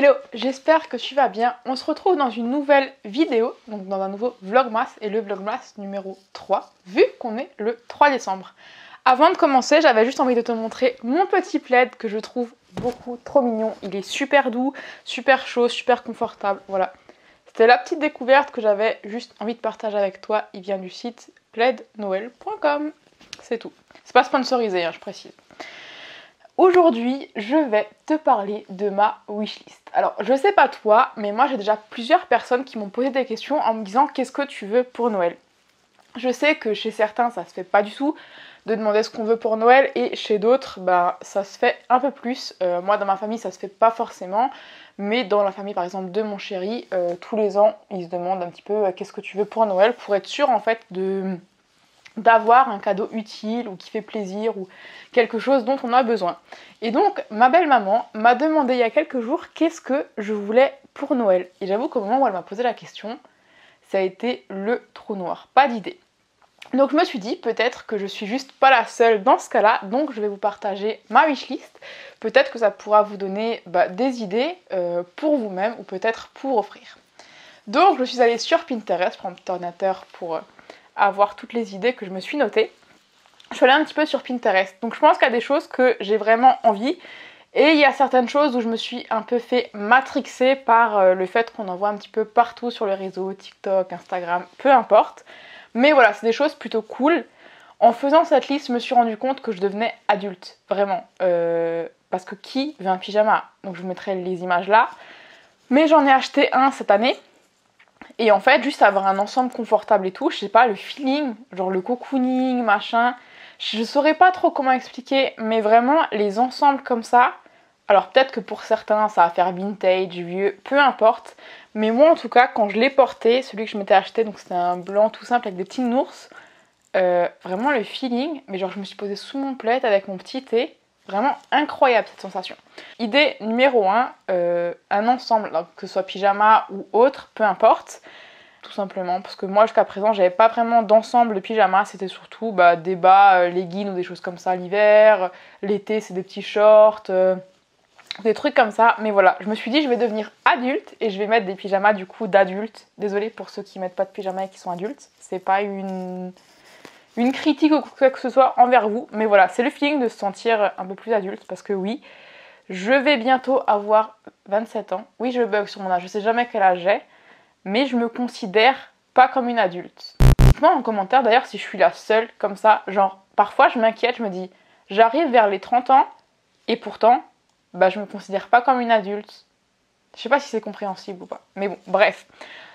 Hello, j'espère que tu vas bien. On se retrouve dans une nouvelle vidéo, donc dans un nouveau vlogmas, et le vlogmas numéro 3, vu qu'on est le 3 décembre. Avant de commencer, j'avais juste envie de te montrer mon petit plaid que je trouve beaucoup trop mignon. Il est super doux, super chaud, super confortable, voilà. C'était la petite découverte que j'avais juste envie de partager avec toi. Il vient du site plaidnoël.com, c'est tout. C'est pas sponsorisé, hein, je précise. Aujourd'hui, je vais te parler de ma wishlist. Alors, je sais pas toi, mais moi j'ai déjà plusieurs personnes qui m'ont posé des questions en me disant qu'est-ce que tu veux pour Noël. Je sais que chez certains ça se fait pas du tout de demander ce qu'on veut pour Noël et chez d'autres ça se fait un peu plus. Moi dans ma famille ça se fait pas forcément, mais dans la famille par exemple de mon chéri, tous les ans ils se demandent un petit peu qu'est-ce que tu veux pour Noël pour être sûr en fait d'avoir un cadeau utile ou qui fait plaisir ou quelque chose dont on a besoin. Et donc ma belle maman m'a demandé il y a quelques jours qu'est-ce que je voulais pour Noël. Et j'avoue qu'au moment où elle m'a posé la question, ça a été le trou noir, pas d'idée. Donc je me suis dit peut-être que je suis juste pas la seule dans ce cas-là, donc je vais vous partager ma wishlist. Peut-être que ça pourra vous donner des idées pour vous-même ou peut-être pour offrir. Donc je suis allée sur Pinterest, prendre mon petit ordinateur pour avoir toutes les idées que je me suis notées. Je suis allée un petit peu sur Pinterest, donc je pense qu'il y a des choses que j'ai vraiment envie et il y a certaines choses où je me suis un peu fait matrixer par le fait qu'on en voit un petit peu partout sur les réseaux, TikTok, Instagram, peu importe. Mais voilà, c'est des choses plutôt cool. En faisant cette liste, je me suis rendu compte que je devenais adulte, vraiment. Parce que qui veut un pyjama? Donc je vous mettrai les images là. Mais j'en ai acheté un cette année. Et en fait, juste avoir un ensemble confortable et tout, je sais pas, le feeling, genre le cocooning, machin, je saurais pas trop comment expliquer, mais vraiment, les ensembles comme ça, alors peut-être que pour certains, ça va faire vintage, vieux, peu importe, mais moi en tout cas, quand je l'ai porté, celui que je m'étais acheté, donc c'était un blanc tout simple avec des petits nours, vraiment le feeling, mais genre je me suis posée sous mon plaid avec mon petit thé, vraiment incroyable cette sensation. Idée numéro 1, un ensemble, donc que ce soit pyjama ou autre, peu importe, tout simplement, parce que moi jusqu'à présent j'avais pas vraiment d'ensemble de pyjama, c'était surtout des bas, leggings ou des choses comme ça l'hiver, l'été c'est des petits shorts, des trucs comme ça, mais voilà, je me suis dit je vais devenir adulte et je vais mettre des pyjamas du coup d'adulte. Désolée pour ceux qui mettent pas de pyjama et qui sont adultes, c'est pas une critique ou quoi que ce soit envers vous, mais voilà, c'est le feeling de se sentir un peu plus adulte, parce que oui, je vais bientôt avoir 27 ans, oui je bug sur mon âge, je sais jamais quel âge j'ai, mais je me considère pas comme une adulte. Dites-moi en commentaire d'ailleurs si je suis la seule comme ça, genre parfois je m'inquiète, je me dis, j'arrive vers les 30 ans et pourtant, je me considère pas comme une adulte. Je sais pas si c'est compréhensible ou pas, mais bon, bref.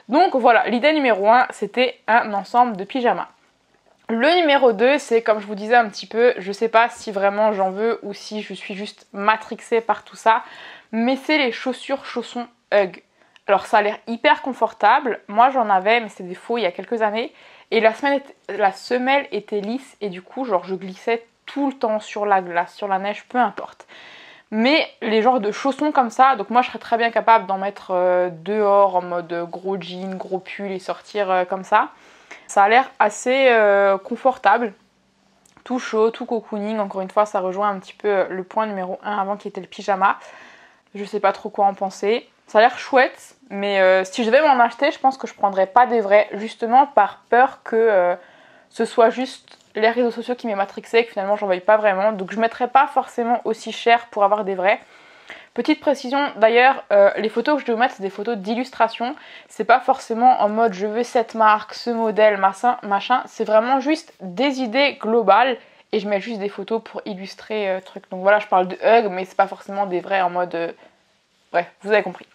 Donc voilà, l'idée numéro 1, c'était un ensemble de pyjamas. Le numéro 2, c'est comme je vous disais un petit peu, je sais pas si vraiment j'en veux ou si je suis juste matrixée par tout ça, mais c'est les chaussons Hug. Alors ça a l'air hyper confortable, moi j'en avais, mais c'est des faux il y a quelques années, et la semelle était lisse et du coup genre je glissais tout le temps sur la glace, sur la neige, peu importe. Mais les genres de chaussons comme ça, donc moi je serais très bien capable d'en mettre dehors en mode gros jean, gros pull et sortir comme ça. Ça a l'air assez confortable, tout chaud, tout cocooning. Encore une fois, ça rejoint un petit peu le point numéro 1 avant qui était le pyjama. Je sais pas trop quoi en penser. Ça a l'air chouette, mais si je devais m'en acheter, je pense que je prendrais pas des vrais, justement par peur que ce soit juste les réseaux sociaux qui m'aient matrixé et que finalement j'en veuille pas vraiment. Donc je mettrais pas forcément aussi cher pour avoir des vrais. Petite précision d'ailleurs, les photos que je vais vous mettre, c'est des photos d'illustration. C'est pas forcément en mode je veux cette marque, ce modèle, machin. C'est vraiment juste des idées globales et je mets juste des photos pour illustrer truc. Donc voilà, je parle de Hug, mais c'est pas forcément des vrais en mode... Bref, vous avez compris.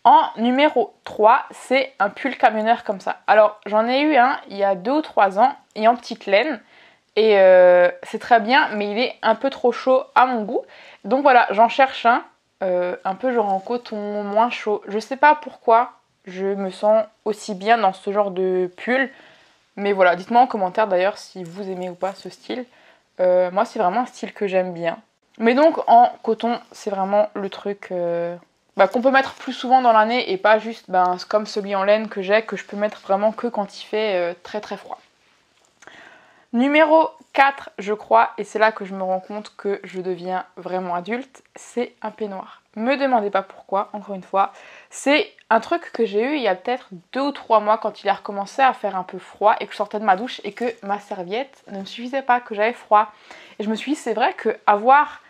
En numéro 3, c'est un pull camionneur comme ça. Alors j'en ai eu un il y a 2 ou 3 ans et en petite laine. Et c'est très bien, mais il est un peu trop chaud à mon goût. Donc voilà, j'en cherche un peu genre en coton, moins chaud. Je sais pas pourquoi je me sens aussi bien dans ce genre de pull. Mais voilà, dites-moi en commentaire d'ailleurs si vous aimez ou pas ce style. Moi c'est vraiment un style que j'aime bien. Mais donc en coton, c'est vraiment le truc qu'on peut mettre plus souvent dans l'année et pas juste comme celui en laine que j'ai, que je peux mettre vraiment que quand il fait très très froid. Numéro 4, je crois, et c'est là que je me rends compte que je deviens vraiment adulte, c'est un peignoir. Me demandez pas pourquoi, encore une fois. C'est un truc que j'ai eu il y a peut-être 2 ou 3 mois quand il a recommencé à faire un peu froid et que je sortais de ma douche et que ma serviette ne me suffisait pas, que j'avais froid. Et je me suis dit, c'est vrai qu'avoir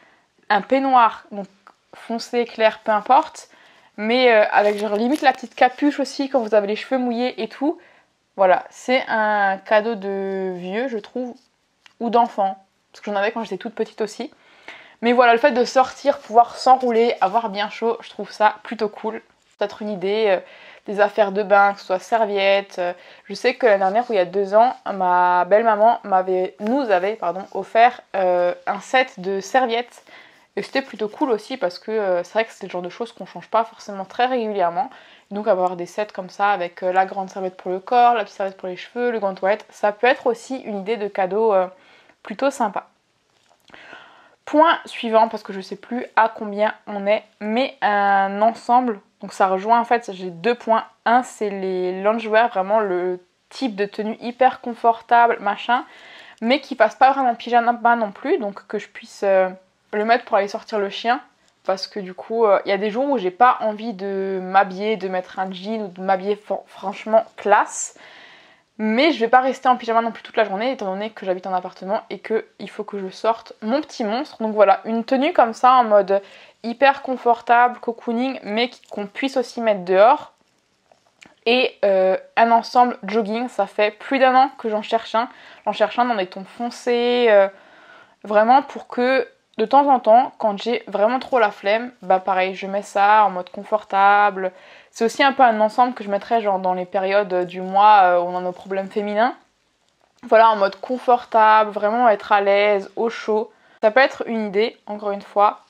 un peignoir, donc foncé, clair, peu importe, mais avec genre limite la petite capuche aussi quand vous avez les cheveux mouillés et tout, voilà, c'est un cadeau de vieux, je trouve, ou d'enfant, parce que j'en avais quand j'étais toute petite aussi. Mais voilà, le fait de sortir, pouvoir s'enrouler, avoir bien chaud, je trouve ça plutôt cool. Peut-être une idée, des affaires de bain, que ce soit serviettes. Je sais que l'année dernière, ou il y a 2 ans, ma belle-maman nous avait offert un set de serviettes. Et c'était plutôt cool aussi parce que c'est vrai que c'est le genre de choses qu'on change pas forcément très régulièrement. Donc avoir des sets comme ça avec la grande serviette pour le corps, la petite serviette pour les cheveux, le gant de toilette, ça peut être aussi une idée de cadeau plutôt sympa. Point suivant, parce que je sais plus à combien on est, mais un ensemble, donc ça rejoint en fait, j'ai 2 points. Un, c'est les loungewear, vraiment le type de tenue hyper confortable, machin, mais qui passe pas vraiment pyjama non plus, donc que je puisse le mettre pour aller sortir le chien. Parce que du coup, il y a des jours où j'ai pas envie de m'habiller, de mettre un jean ou de m'habiller franchement classe. Mais je vais pas rester en pyjama non plus toute la journée étant donné que j'habite en appartement et qu'il faut que je sorte mon petit monstre. Donc voilà, une tenue comme ça en mode hyper confortable, cocooning, mais qu'on puisse aussi mettre dehors. Et un ensemble jogging, ça fait plus d'1 an que j'en cherche un. J'en cherche un dans des tons foncés, vraiment pour que de temps en temps, quand j'ai vraiment trop la flemme, bah pareil, je mets ça en mode confortable. C'est aussi un peu un ensemble que je mettrais genre dans les périodes du mois où on a nos problèmes féminins. Voilà, en mode confortable, vraiment être à l'aise, au chaud. Ça peut être une idée, encore une fois,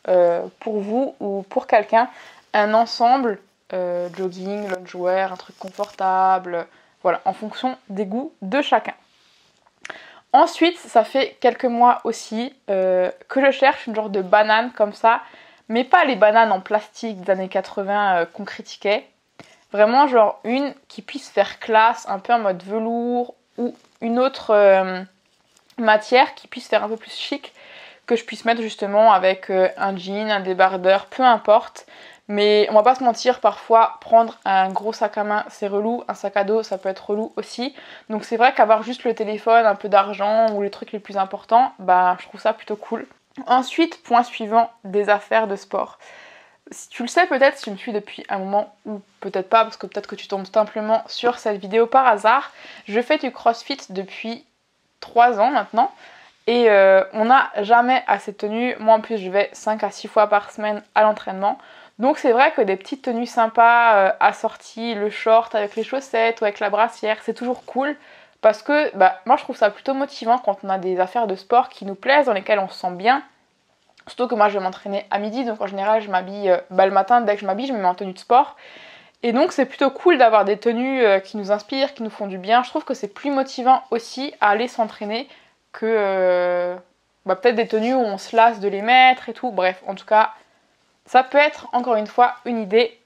pour vous ou pour quelqu'un, un ensemble jogging, loungewear, un truc confortable, voilà, en fonction des goûts de chacun. Ensuite, ça fait quelques mois aussi que je cherche une genre de banane comme ça, mais pas les bananes en plastique des années 80 qu'on critiquait. Vraiment genre une qui puisse faire classe, un peu en mode velours, ou une autre matière qui puisse faire un peu plus chic, que je puisse mettre justement avec un jean, un débardeur, peu importe. Mais on va pas se mentir, parfois prendre un gros sac à main c'est relou, un sac à dos ça peut être relou aussi. Donc c'est vrai qu'avoir juste le téléphone, un peu d'argent ou les trucs les plus importants, bah je trouve ça plutôt cool. Ensuite, point suivant, des affaires de sport. Si tu le sais peut-être, si tu me suis depuis un moment, ou peut-être pas, parce que peut-être que tu tombes simplement sur cette vidéo par hasard, je fais du crossfit depuis 3 ans maintenant. Et on n'a jamais assez de tenues. Moi en plus je vais 5 à 6 fois par semaine à l'entraînement. Donc c'est vrai que des petites tenues sympas assorties, le short avec les chaussettes ou avec la brassière, c'est toujours cool. Parce que moi je trouve ça plutôt motivant quand on a des affaires de sport qui nous plaisent, dans lesquelles on se sent bien. Surtout que moi je vais m'entraîner à midi, donc en général je m'habille le matin, dès que je m'habille je me mets en tenue de sport. Et donc c'est plutôt cool d'avoir des tenues qui nous inspirent, qui nous font du bien. Je trouve que c'est plus motivant aussi à aller s'entraîner que peut-être des tenues où on se lasse de les mettre et tout. Bref, en tout cas, ça peut être encore une fois une idée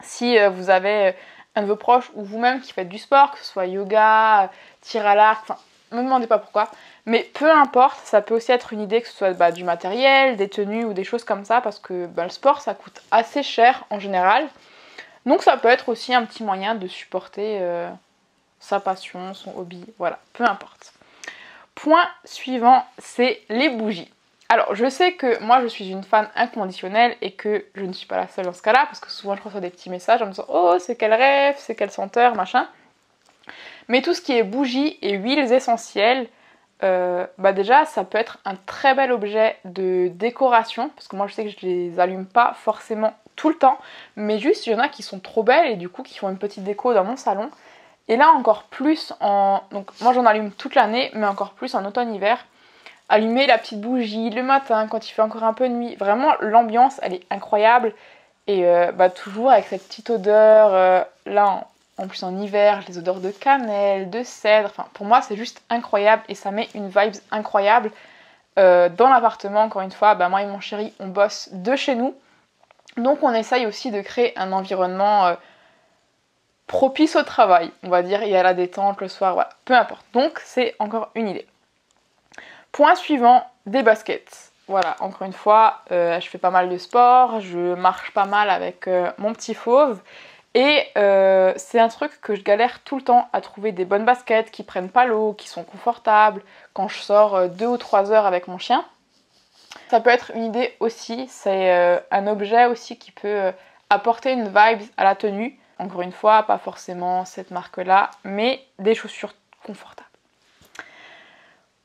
si vous avez un de vos proches ou vous-même qui faites du sport, que ce soit yoga, tir à l'arc, enfin, ne me demandez pas pourquoi. Mais peu importe, ça peut aussi être une idée que ce soit du matériel, des tenues ou des choses comme ça, parce que le sport ça coûte assez cher en général. Donc ça peut être aussi un petit moyen de supporter sa passion, son hobby, voilà, peu importe. Point suivant, c'est les bougies. Alors je sais que moi je suis une fan inconditionnelle et que je ne suis pas la seule dans ce cas-là, parce que souvent je reçois des petits messages en me disant oh c'est quel rêve, c'est quelle senteur, machin. Mais tout ce qui est bougies et huiles essentielles, déjà ça peut être un très bel objet de décoration, parce que moi je sais que je les allume pas forcément tout le temps, mais juste il y en a qui sont trop belles et du coup qui font une petite déco dans mon salon. Et là encore plus donc moi j'en allume toute l'année, mais encore plus en automne-hiver. Allumer la petite bougie le matin quand il fait encore un peu nuit, vraiment l'ambiance elle est incroyable. Et toujours avec cette petite odeur, là en plus en hiver, les odeurs de cannelle, de cèdre, enfin pour moi c'est juste incroyable et ça met une vibe incroyable. Dans l'appartement, encore une fois, moi et mon chéri on bosse de chez nous. Donc on essaye aussi de créer un environnement propice au travail, on va dire, il y a la détente le soir, voilà, peu importe. Donc c'est encore une idée. Point suivant, des baskets. Voilà, encore une fois, je fais pas mal de sport, je marche pas mal avec mon petit fauve. Et c'est un truc que je galère tout le temps à trouver des bonnes baskets qui prennent pas l'eau, qui sont confortables quand je sors 2 ou 3 heures avec mon chien. Ça peut être une idée aussi, c'est un objet aussi qui peut apporter une vibe à la tenue. Encore une fois, pas forcément cette marque-là, mais des chaussures confortables.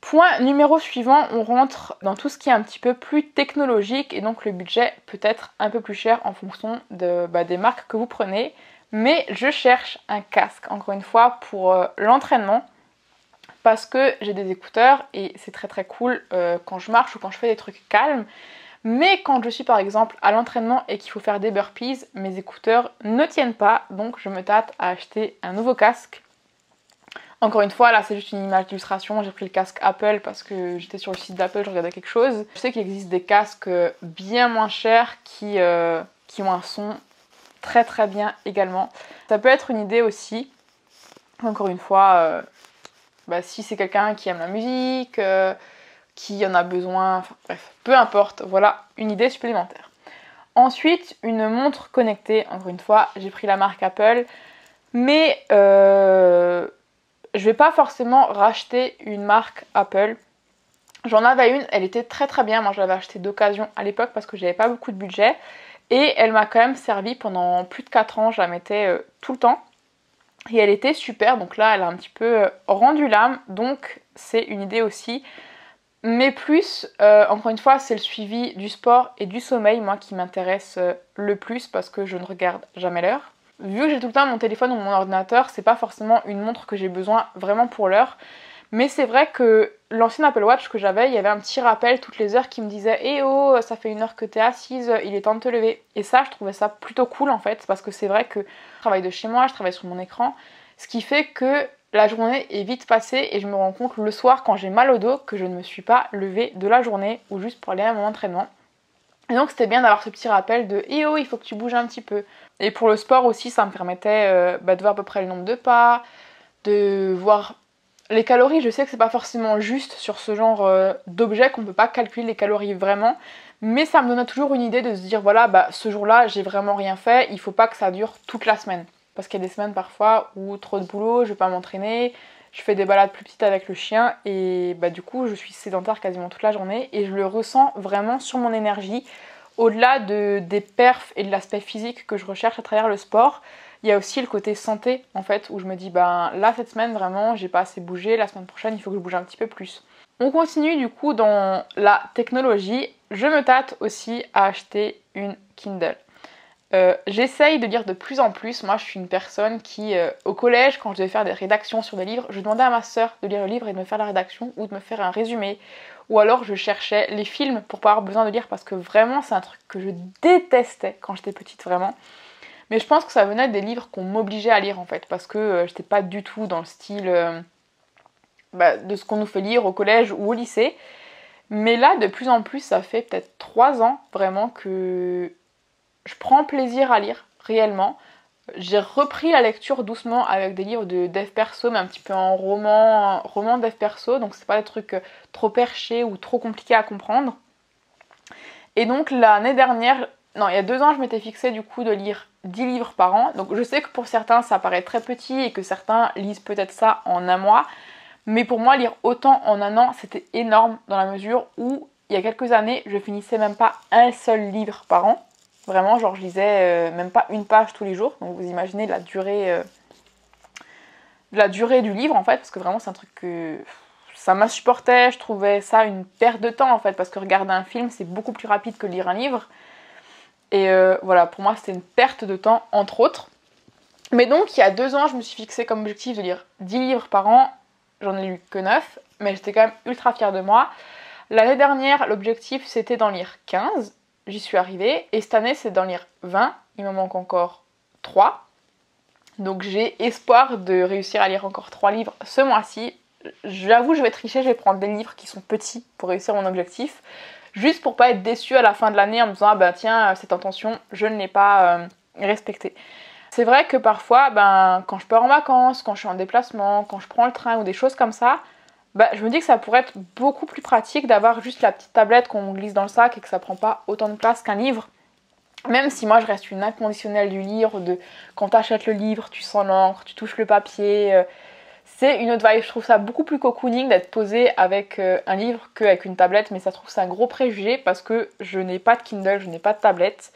Point numéro suivant, on rentre dans tout ce qui est un petit peu plus technologique et donc le budget peut être un peu plus cher en fonction des marques que vous prenez. Mais je cherche un casque, encore une fois, pour l'entraînement parce que j'ai des écouteurs et c'est très très cool quand je marche ou quand je fais des trucs calmes. Mais quand je suis par exemple à l'entraînement et qu'il faut faire des burpees, mes écouteurs ne tiennent pas, donc je me tâte à acheter un nouveau casque. Encore une fois, là c'est juste une image d'illustration, j'ai pris le casque Apple parce que j'étais sur le site d'Apple, je regardais quelque chose. Je sais qu'il existe des casques bien moins chers qui ont un son très très bien également. Ça peut être une idée aussi, encore une fois, si c'est quelqu'un qui aime la musique, qui en a besoin, enfin bref, peu importe, voilà une idée supplémentaire. Ensuite, une montre connectée, encore une fois, j'ai pris la marque Apple, mais je vais pas forcément racheter une marque Apple. J'en avais une, elle était très très bien, moi je l'avais achetée d'occasion à l'époque parce que j'avais pas beaucoup de budget et elle m'a quand même servi pendant plus de 4 ans, je la mettais tout le temps et elle était super, donc là elle a un petit peu rendu l'âme, donc c'est une idée aussi. Mais plus, encore une fois, c'est le suivi du sport et du sommeil, moi, qui m'intéresse le plus parce que je ne regarde jamais l'heure. Vu que j'ai tout le temps mon téléphone ou mon ordinateur, c'est pas forcément une montre que j'ai besoin vraiment pour l'heure. Mais c'est vrai que l'ancienne Apple Watch que j'avais, il y avait un petit rappel toutes les heures qui me disait Eh oh, ça fait 1 heure que t'es assise, il est temps de te lever. Et ça, je trouvais ça plutôt cool en fait, parce que c'est vrai que je travaille de chez moi, je travaille sur mon écran, ce qui fait que la journée est vite passée et je me rends compte le soir quand j'ai mal au dos que je ne me suis pas levée de la journée ou juste pour aller à mon entraînement. Et donc c'était bien d'avoir ce petit rappel de Eh oh, il faut que tu bouges un petit peu. Et pour le sport aussi, ça me permettait de voir à peu près le nombre de pas, de voir les calories. Je sais que c'est pas forcément juste sur ce genre d'objet qu'on peut pas calculer les calories vraiment, mais ça me donnait toujours une idée de se dire voilà, ce jour-là, j'ai vraiment rien fait, il faut pas que ça dure toute la semaine. Parce qu'il y a des semaines parfois où trop de boulot, je vais pas m'entraîner, je fais des balades plus petites avec le chien et du coup je suis sédentaire quasiment toute la journée et je le ressens vraiment sur mon énergie. Au-delà des perfs et de l'aspect physique que je recherche à travers le sport, il y a aussi le côté santé en fait où je me dis là cette semaine vraiment j'ai pas assez bougé, la semaine prochaine il faut que je bouge un petit peu plus. On continue du coup dans la technologie, je me tâte aussi à acheter une Kindle. J'essaye de lire de plus en plus. Moi je suis une personne qui au collège quand je devais faire des rédactions sur des livres, je demandais à ma soeur de lire le livre et de me faire la rédaction ou de me faire un résumé, ou alors je cherchais les films pour pas avoir besoin de lire parce que vraiment c'est un truc que je détestais quand j'étais petite vraiment. Mais je pense que ça venait des livres qu'on m'obligeait à lire en fait parce que j'étais pas du tout dans le style de ce qu'on nous fait lire au collège ou au lycée. Mais là de plus en plus ça fait peut-être 3 ans vraiment que je prends plaisir à lire, réellement. J'ai repris la lecture doucement avec des livres de dev perso, mais un petit peu en roman dev perso, donc c'est pas des trucs trop perchés ou trop compliqués à comprendre. Et donc l'année dernière, non, il y a 2 ans, je m'étais fixée du coup de lire 10 livres par an. Donc je sais que pour certains ça paraît très petit et que certains lisent peut-être ça en un mois. Mais pour moi, lire autant en un an, c'était énorme dans la mesure où, il y a quelques années, je finissais même pas un seul livre par an. Vraiment, genre je lisais même pas une page tous les jours. Donc vous imaginez la durée du livre en fait, parce que vraiment c'est un truc que ça m'insupportait. Je trouvais ça une perte de temps en fait, parce que regarder un film c'est beaucoup plus rapide que lire un livre. Et voilà, pour moi c'était une perte de temps entre autres. Mais donc il y a 2 ans, je me suis fixé comme objectif de lire 10 livres par an. J'en ai lu que 9, mais j'étais quand même ultra fière de moi. L'année dernière, l'objectif c'était d'en lire 15. J'y suis arrivée. Et cette année, c'est d'en lire 20. Il m'en manque encore 3. Donc j'ai espoir de réussir à lire encore 3 livres ce mois-ci. J'avoue, je vais tricher, je vais prendre des livres qui sont petits pour réussir mon objectif. Juste pour pas être déçue à la fin de l'année en me disant tiens, cette intention, je ne l'ai pas respectée. C'est vrai que parfois, quand je pars en vacances, quand je suis en déplacement, quand je prends le train ou des choses comme ça, bah, je me dis que ça pourrait être beaucoup plus pratique d'avoir juste la petite tablette qu'on glisse dans le sac et que ça prend pas autant de place qu'un livre. Même si moi je reste une inconditionnelle du livre, de quand tu achètes le livre, tu sens l'encre, tu touches le papier. C'est une autre vibe, je trouve ça beaucoup plus cocooning d'être posé avec un livre qu'avec une tablette, mais ça se trouve c'est un gros préjugé parce que je n'ai pas de Kindle, je n'ai pas de tablette.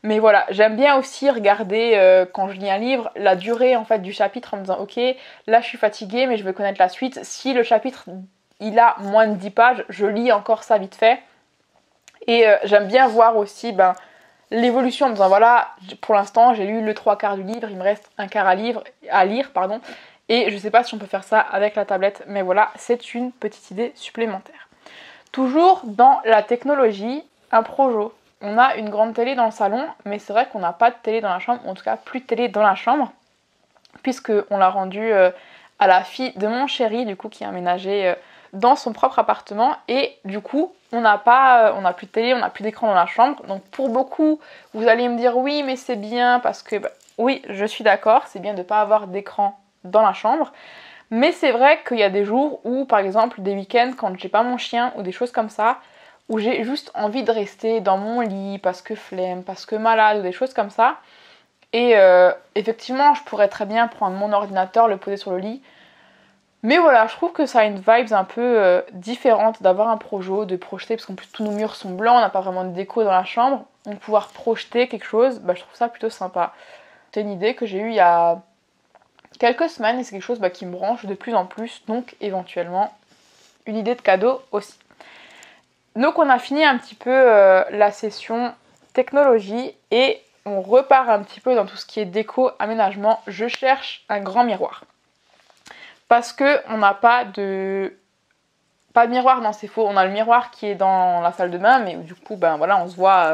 Mais voilà, j'aime bien aussi regarder quand je lis un livre la durée en fait du chapitre en me disant ok, là je suis fatiguée mais je veux connaître la suite. Si le chapitre il a moins de 10 pages, je lis encore ça vite fait. Et j'aime bien voir aussi l'évolution en me disant voilà, pour l'instant j'ai lu le 3/4 du livre, il me reste un quart à lire, et je sais pas si on peut faire ça avec la tablette, mais voilà, c'est une petite idée supplémentaire. Toujours dans la technologie, un projo. On a une grande télé dans le salon, mais c'est vrai qu'on n'a pas de télé dans la chambre, en tout cas plus de télé dans la chambre, puisqu'on l'a rendue à la fille de mon chéri, du coup, qui a aménagé dans son propre appartement, et du coup, on n'a plus de télé, on n'a plus d'écran dans la chambre. Donc pour beaucoup, vous allez me dire oui, mais c'est bien, parce que oui, je suis d'accord, c'est bien de ne pas avoir d'écran dans la chambre. Mais c'est vrai qu'il y a des jours où, par exemple, des week-ends, quand j'ai pas mon chien ou des choses comme ça, où j'ai juste envie de rester dans mon lit parce que flemme, parce que malade ou des choses comme ça. Et effectivement, je pourrais très bien prendre mon ordinateur, le poser sur le lit. Mais voilà, je trouve que ça a une vibe un peu différente d'avoir un projo, de projeter, parce qu'en plus tous nos murs sont blancs, on n'a pas vraiment de déco dans la chambre. Donc pouvoir projeter quelque chose, je trouve ça plutôt sympa. C'est une idée que j'ai eue il y a quelques semaines et c'est quelque chose qui me branche de plus en plus, donc éventuellement une idée de cadeau aussi. Donc on a fini un petit peu la session technologie et on repart un petit peu dans tout ce qui est déco, aménagement. Je cherche un grand miroir. Parce que on n'a pas de miroir, non c'est faux, on a le miroir qui est dans la salle de bain, mais du coup voilà, on se voit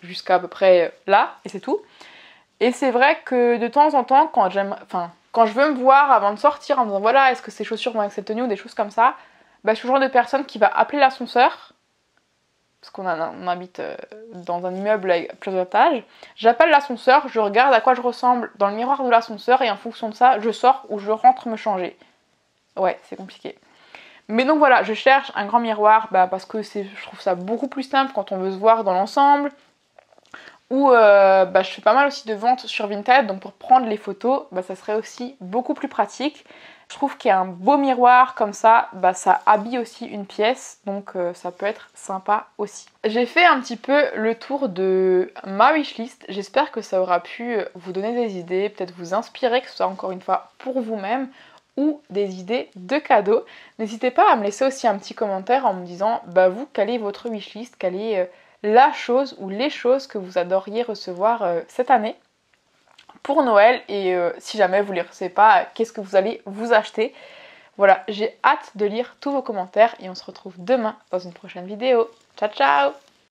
jusqu'à peu près là et c'est tout. Et c'est vrai que de temps en temps, quand je veux me voir avant de sortir en me disant voilà, est-ce que ces chaussures vont avec cette tenue ou des choses comme ça, je suis le genre de personne qui va appeler l'ascenseur, parce qu'on habite dans un immeuble avec plusieurs étages. J'appelle l'ascenseur, je regarde à quoi je ressemble dans le miroir de l'ascenseur et en fonction de ça, je sors ou je rentre me changer. Ouais, c'est compliqué. Mais donc voilà, je cherche un grand miroir parce que je trouve ça beaucoup plus simple quand on veut se voir dans l'ensemble. Ou je fais pas mal aussi de ventes sur Vinted, donc pour prendre les photos, ça serait aussi beaucoup plus pratique. Je trouve qu'il y a un beau miroir comme ça, ça habille aussi une pièce, donc ça peut être sympa aussi. J'ai fait un petit peu le tour de ma wishlist, j'espère que ça aura pu vous donner des idées, peut-être vous inspirer, que ce soit encore une fois pour vous-même, ou des idées de cadeaux. N'hésitez pas à me laisser aussi un petit commentaire en me disant, vous, quelle est votre wishlist, quelle est la chose ou les choses que vous adoriez recevoir cette année pour Noël, et si jamais vous ne les recevez pas, qu'est-ce que vous allez vous acheter. Voilà, j'ai hâte de lire tous vos commentaires et on se retrouve demain dans une prochaine vidéo. Ciao ciao!